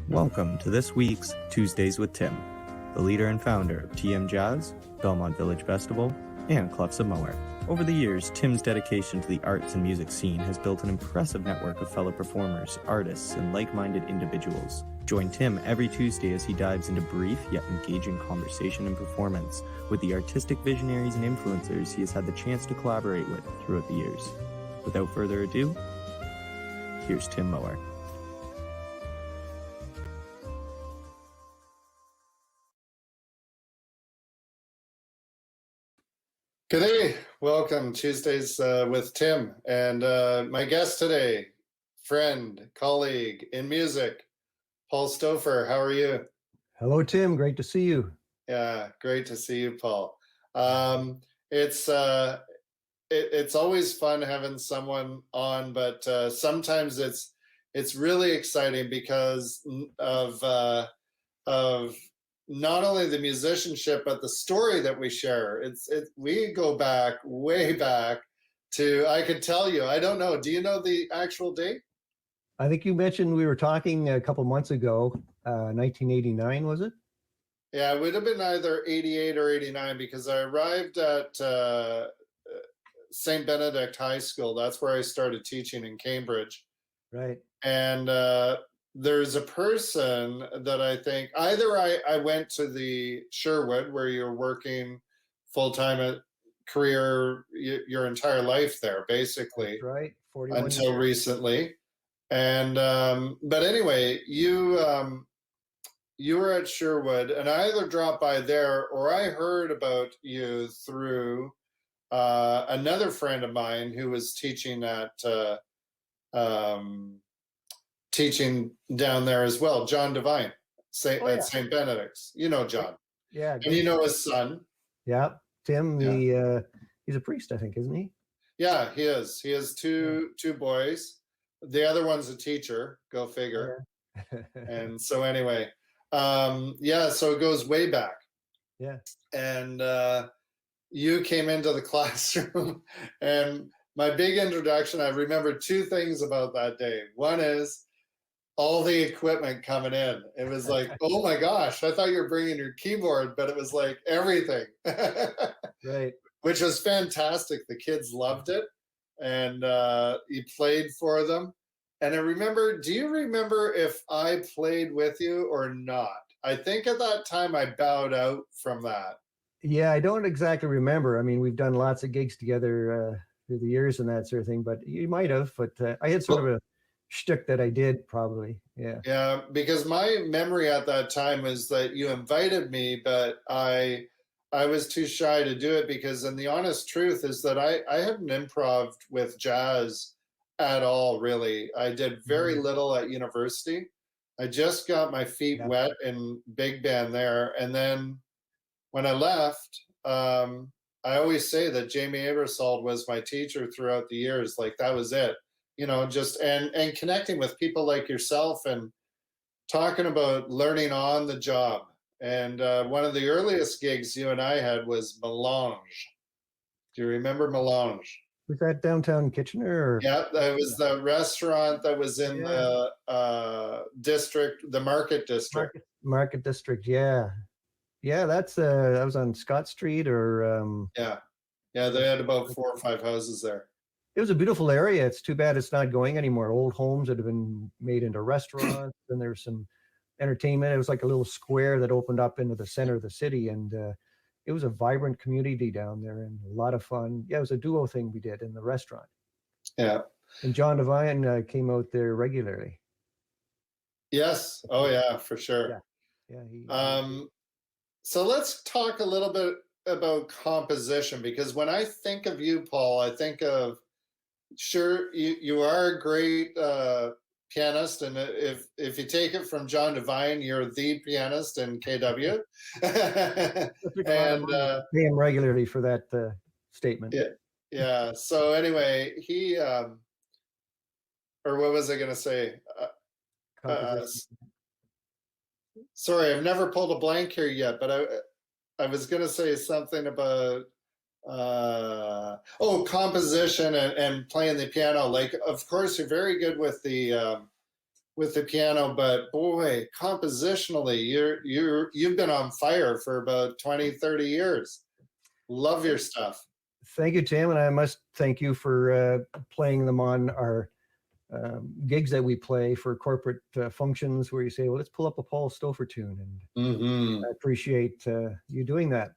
Welcome to this week's Tuesdays with Tim, the leader and founder of TM Jazz, Belmont Village Festival, and Clefs of Moher. Over the years, Tim's dedication to the arts and music scene has built an impressive network of fellow performers, artists, and like-minded individuals. Join Tim every Tuesday as he dives into brief yet engaging conversation and performance with the artistic visionaries and influencers he has had the chance to collaborate with throughout the years. Without further ado, here's Tim Moher. Good day. Welcome Tuesdays with Tim, and my guest today, friend, colleague in music, Paul Stouffer. How are you? Hello, Tim. Great to see you. Yeah, great to see you, Paul. It's always fun having someone on, but sometimes it's really exciting because of not only the musicianship, but the story that we share. We go back, way back to, I could tell you, I don't know. Do you know the actual date? I think you mentioned we were talking a couple months ago, 1989, was it? Yeah, it would have been either 88 or 89 because I arrived at St. Benedict High School. That's where I started teaching in Cambridge. Right. And there's a person that I think either I went to the Sherwood where you're working full-time at career your entire life there, basically. That's right. 41 until years. recently. And but anyway, you were at Sherwood, and I either dropped by there or I heard about you through another friend of mine who was teaching at teaching down there as well, John Devine, at St. Benedict's. You know John. Yeah. And you know his son. Yeah. Tim, Yeah. He's a priest, I think, isn't he? Yeah, he is. He has two boys. The other one's a teacher. Go figure. Yeah. And so anyway, so it goes way back. Yeah. And you came into the classroom, and my big introduction, I remember two things about that day. One is all the equipment coming in. It was like, oh my gosh, I thought you were bringing your keyboard, but it was like everything. Right. Which was fantastic. The kids loved it, and you played for them. And I remember, do you remember if I played with you or not? I think at that time I bowed out from that. Yeah, I don't exactly remember. I mean, we've done lots of gigs together through the years and that sort of thing, but you might have. But I had sort of a shtick that I did, probably. Yeah. Yeah, because my memory at that time was that you invited me, but I was too shy to do it because, and the honest truth is that I hadn't improved with jazz at all, really. I did very little at university. I just got my feet wet in big band there. And then when I left, I always say that Jamie Aebersold was my teacher throughout the years. Like, that was it. You know, just and connecting with people like yourself and talking about learning on the job. And one of the earliest gigs you and I had was Melange. Do you remember Melange? Was that downtown Kitchener? Or? Yeah, that was the restaurant that was in the district, the Market District. Market District, yeah. Yeah, that was on Scott Street or... Yeah, they had about 4 or 5 houses there. It was a beautiful area. It's too bad it's not going anymore. Old homes that have been made into restaurants, and there's some entertainment. It was like a little square that opened up into the center of the city, and it was a vibrant community down there and a lot of fun. Yeah, it was a duo thing we did in the restaurant. Yeah. And John Devine came out there regularly. Yes. Oh, yeah, for sure. Yeah. So let's talk a little bit about composition, because when I think of you, Paul, I think of, sure, you are a great pianist, and if you take it from John Devine, you're the pianist in KW. And pay him regularly for that statement. Yeah. So anyway, he or what was I going to say? Sorry, I've never pulled a blank here yet, but I was going to say something about composition and playing the piano. Like, of course, you're very good with the with the piano, but boy, compositionally, you've been on fire for about 20, 30 years. Love your stuff. Thank you, Tim, and I must thank you for playing them on our gigs that we play for corporate functions, where you say, well, let's pull up a Paul Stouffer tune, and I appreciate you doing that.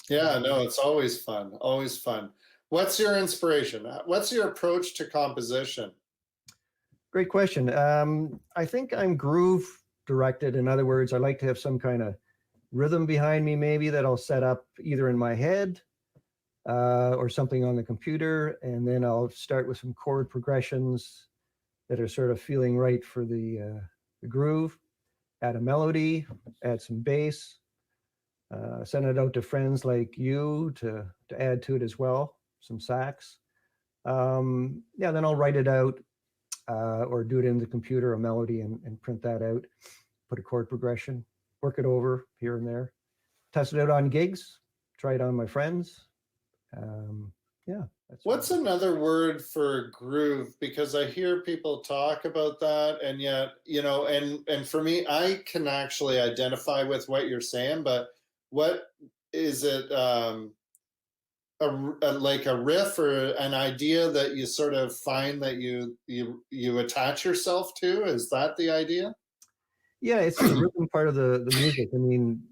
Yeah, no, it's always fun, always fun. What's your inspiration? What's your approach to composition? Great question. I think I'm groove directed. In other words, I like to have some kind of rhythm behind me, maybe, that I'll set up either in my head or something on the computer, and then I'll start with some chord progressions that are sort of feeling right for the groove, add a melody, add some bass, send it out to friends like you to add to it as well, some sax. Yeah, then I'll write it out or do it in the computer, a melody, and print that out, put a chord progression, work it over here and there, test it out on gigs, try it on my friends. Yeah. What's another word for groove? Because I hear people talk about that, and yet, and for me, I can actually identify with what you're saying, but what is it? Like a riff or an idea that you sort of find that you attach yourself to? Is that the idea? Yeah, it's the rhythm part of the music. I mean,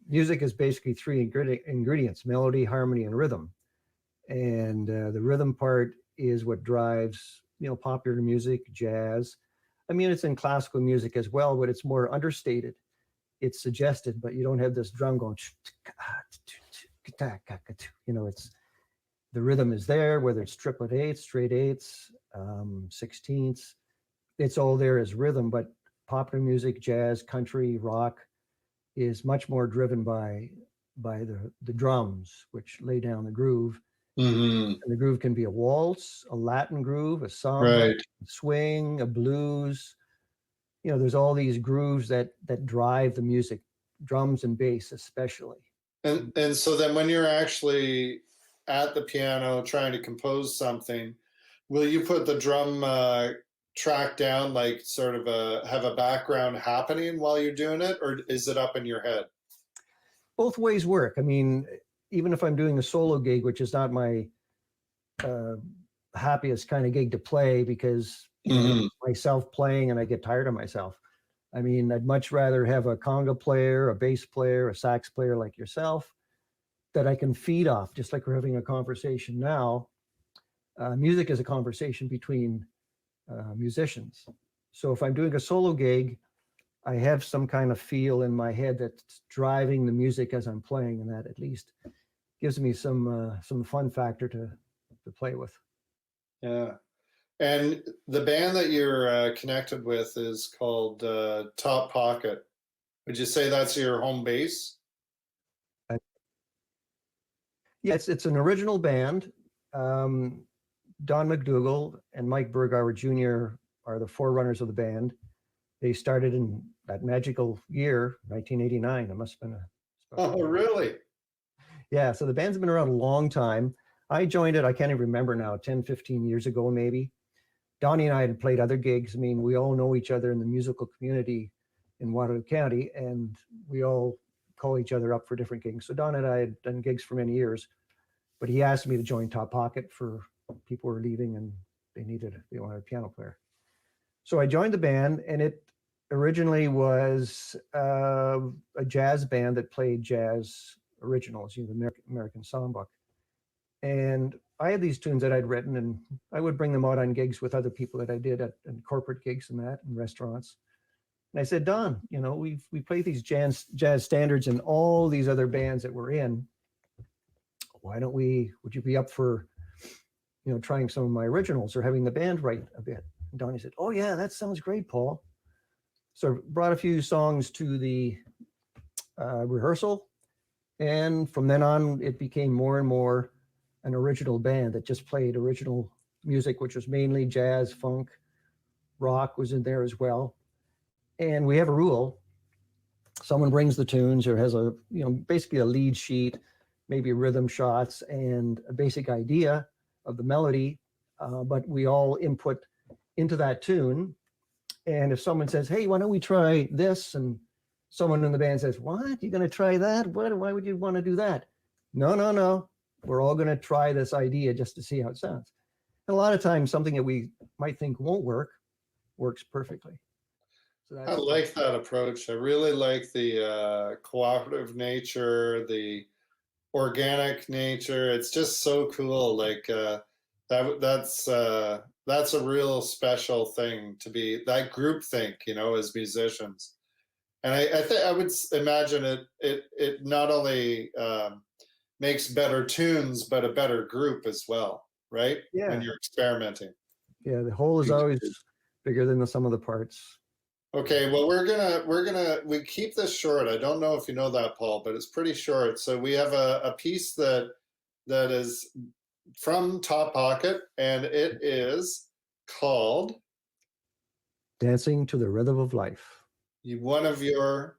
music is basically three ingredients: melody, harmony, and rhythm. And the rhythm part is what drives, popular music, jazz. I mean, it's in classical music as well, but it's more understated. It's suggested, but you don't have this drum going. It's the rhythm is there, whether it's triplet eighths, straight eighths, 16ths. It's all there as rhythm. But popular music, jazz, country, rock is much more driven by the drums, which lay down the groove. Mm-hmm. And the groove can be a waltz, a Latin groove, a samba, Right. a swing, a blues. There's all these grooves that drive the music, drums and bass especially. And so then when you're actually at the piano trying to compose something, will you put the drum track down, like sort of have a background happening while you're doing it, or is it up in your head? Both ways work. I mean, even if I'm doing a solo gig, which is not my happiest kind of gig to play, because myself playing and I get tired of myself. I mean, I'd much rather have a conga player, a bass player, a sax player like yourself that I can feed off, just like we're having a conversation now. Music is a conversation between musicians. So if I'm doing a solo gig, I have some kind of feel in my head that's driving the music as I'm playing, and that at least gives me some fun factor to play with. Yeah. And the band that you're connected with is called Top Pocket. Would you say that's your home base? Yeah, it's an original band. Don McDougall and Mike Bergauer Jr. are the forerunners of the band. They started in that magical year, 1989. It must have been Oh, really? Yeah, so the band's been around a long time. I joined it, I can't even remember now, 10, 15 years ago, maybe. Donnie and I had played other gigs. I mean, we all know each other in the musical community in Waterloo County, and we all call each other up for different gigs. So Don and I had done gigs for many years, but he asked me to join Top Pocket for people who were leaving and they wanted a piano player. So I joined the band, and it originally was a jazz band that played jazz originals, the American Songbook. And I had these tunes that I'd written, and I would bring them out on gigs with other people that I did at corporate gigs and restaurants. And I said, Don, we play these jazz standards and all these other bands that we're in. Would you be up for, trying some of my originals or having the band write a bit? And Donnie said, oh yeah, that sounds great, Paul. So I brought a few songs to the rehearsal. And from then on, it became more and more an original band that just played original music, which was mainly jazz, funk, rock was in there as well. And we have a rule: someone brings the tunes or has basically a lead sheet, maybe rhythm shots and a basic idea of the melody, but we all input into that tune. And if someone says, hey, why don't we try this? And someone in the band says, what? You're going to try that? Why would you want to do that? No, no, no. We're all going to try this idea just to see how it sounds. And a lot of times, something that we might think won't work works perfectly. So I like that approach. I really like the cooperative nature, the organic nature. It's just so cool. Like that's a real special thing to be that group think, you know, as musicians. And I think I would imagine it not only makes better tunes, but a better group as well, right? Yeah. When you're experimenting. Yeah, the whole is always bigger than the sum of the parts. Okay, well we keep this short. I don't know if you know that, Paul, but it's pretty short. So we have a piece that is from Top Pocket, and it is called Dancing to the Rhythm of Life. one of your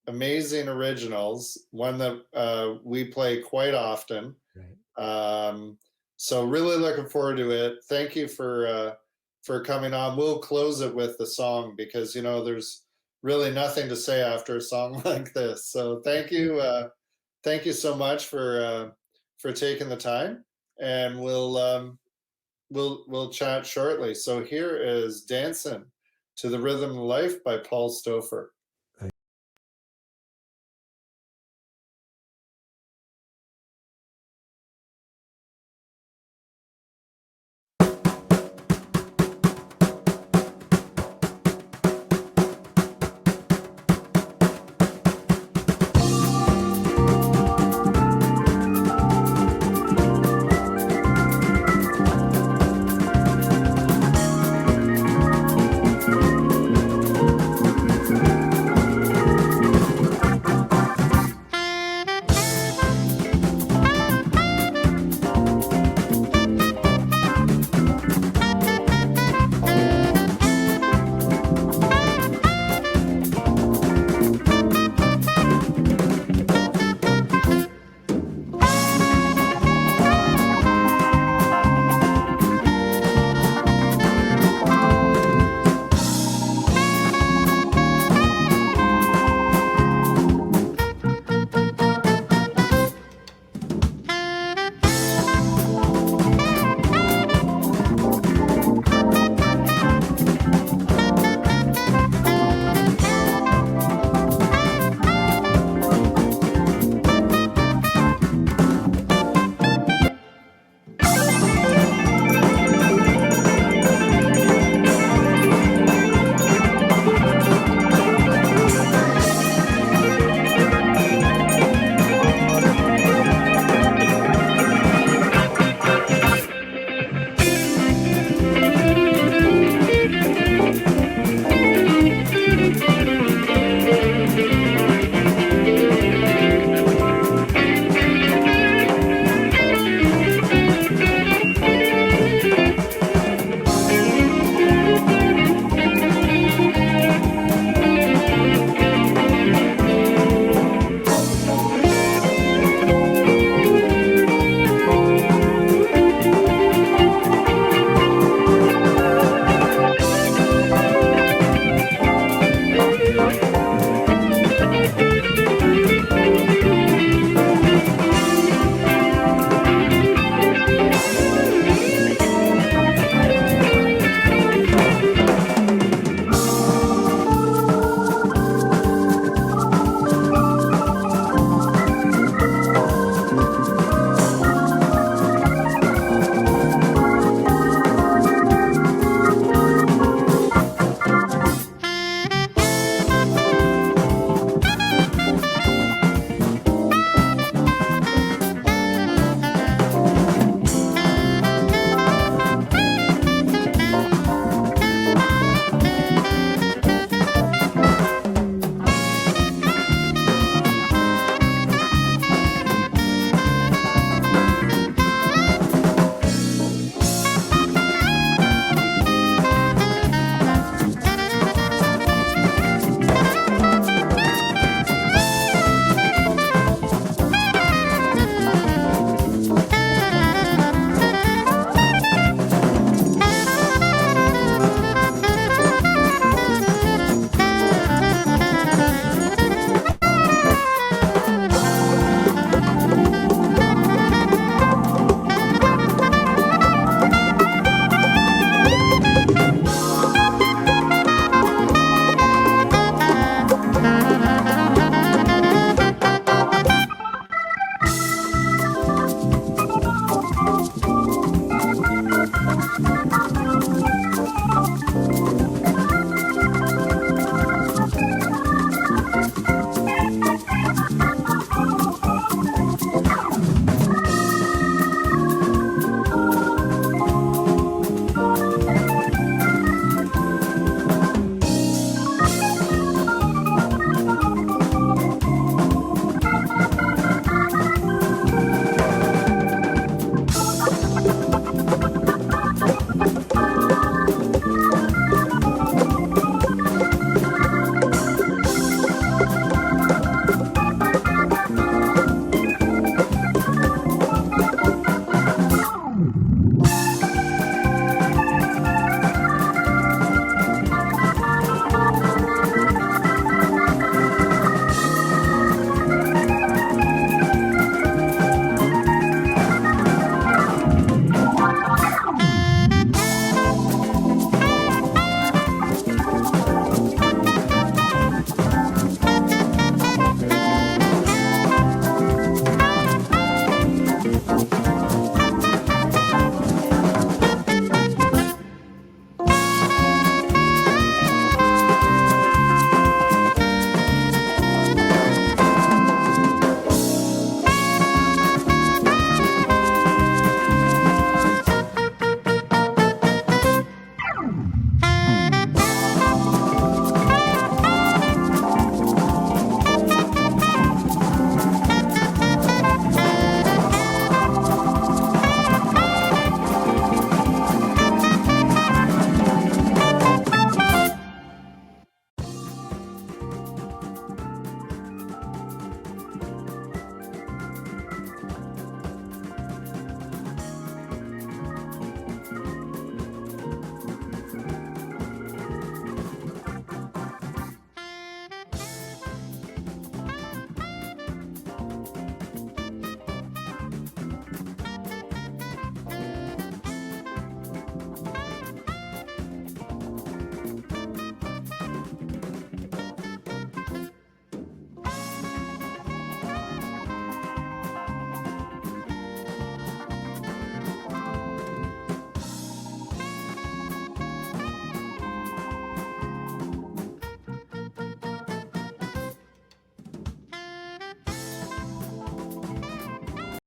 amazing originals, one that we play quite often. Right. So really looking forward to it. Thank you for coming on. We'll close it with the song because you know there's really nothing to say after a song like this. So thank you so much for taking the time, and we'll chat shortly. So here is "Dancing to the Rhythm of Life" by Paul Stouffer.